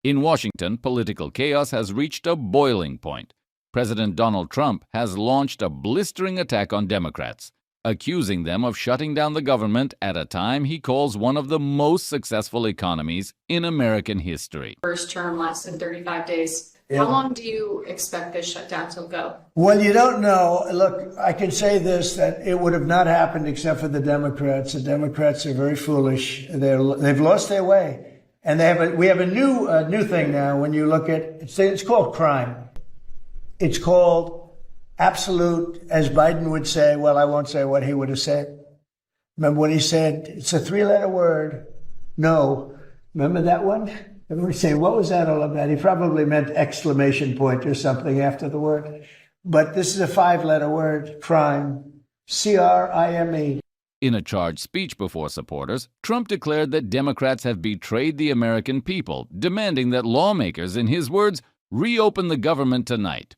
In Washington, political chaos has reached a boiling point. President Donald Trump has launched a blistering attack on Democrats, accusing them of shutting down the government at a time he calls one of the most successful economies in American history. First term lasted 35 days. How long do you expect this shutdown to go? Well, you don't know. Look, I can say this, that it would have not happened except for the Democrats. The Democrats are very foolish. They've lost their way. And we have a new thing now. When you look at it's called crime. It's called absolute, as Biden would say. Well, I won't say what he would have said. Remember what he said? It's a 3-letter word. No. Remember that one? Everybody say, what was that all about? He probably meant exclamation point or something after the word. But this is a 5-letter word, crime. C-R-I-M-E. In a charged speech before supporters, Trump declared that Democrats have betrayed the American people, demanding that lawmakers, in his words, reopen the government tonight.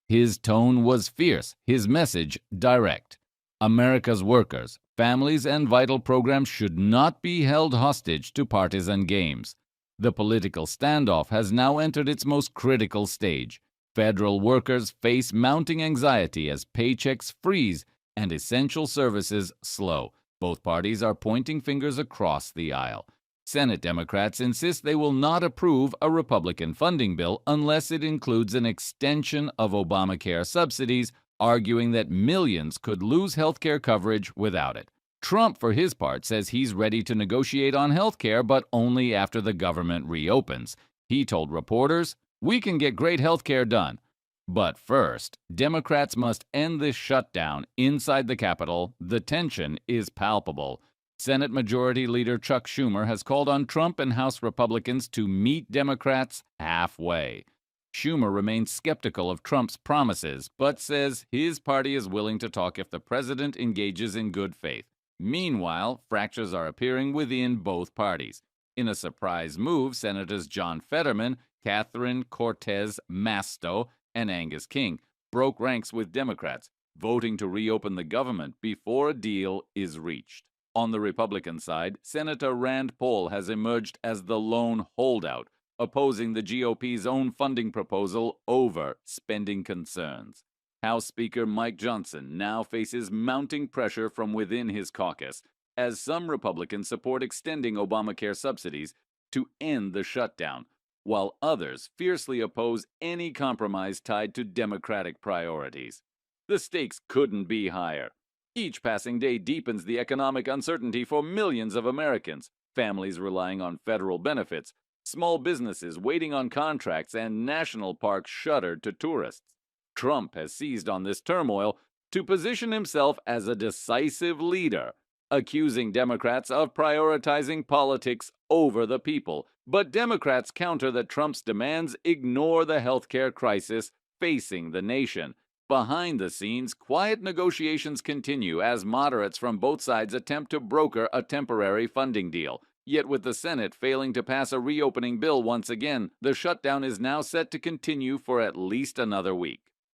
His tone was fierce, his message direct. America's workers, families, and vital programs should not be held hostage to partisan games. The political standoff has now entered its most critical stage. Federal workers face mounting anxiety as paychecks freeze and essential services slow. Both parties are pointing fingers across the aisle. Senate Democrats insist they will not approve a Republican funding bill unless it includes an extension of Obamacare subsidies, arguing that millions could lose health care coverage without it. Trump, for his part, says he's ready to negotiate on health care, but only after the government reopens. He told reporters, "We can get great health care done. But first, Democrats must end this shutdown inside the Capitol. The tension is palpable." Senate Majority Leader Chuck Schumer has called on Trump and House Republicans to meet Democrats halfway. Schumer remains skeptical of Trump's promises, but says his party is willing to talk if the president engages in good faith. Meanwhile, fractures are appearing within both parties. In a surprise move, Senators John Fetterman, Catherine Cortez Masto, and Angus King broke ranks with Democrats, voting to reopen the government before a deal is reached. On the Republican side, Senator Rand Paul has emerged as the lone holdout, opposing the GOP's own funding proposal over spending concerns. House Speaker Mike Johnson now faces mounting pressure from within his caucus, as some Republicans support extending Obamacare subsidies to end the shutdown, while others fiercely oppose any compromise tied to Democratic priorities. The stakes couldn't be higher. Each passing day deepens the economic uncertainty for millions of Americans, families relying on federal benefits, small businesses waiting on contracts, and national parks shuttered to tourists. Trump has seized on this turmoil to position himself as a decisive leader, accusing Democrats of prioritizing politics over the people. But Democrats counter that Trump's demands ignore the healthcare crisis facing the nation. Behind the scenes, quiet negotiations continue as moderates from both sides attempt to broker a temporary funding deal. Yet with the Senate failing to pass a reopening bill once again, the shutdown is now set to continue for at least another week.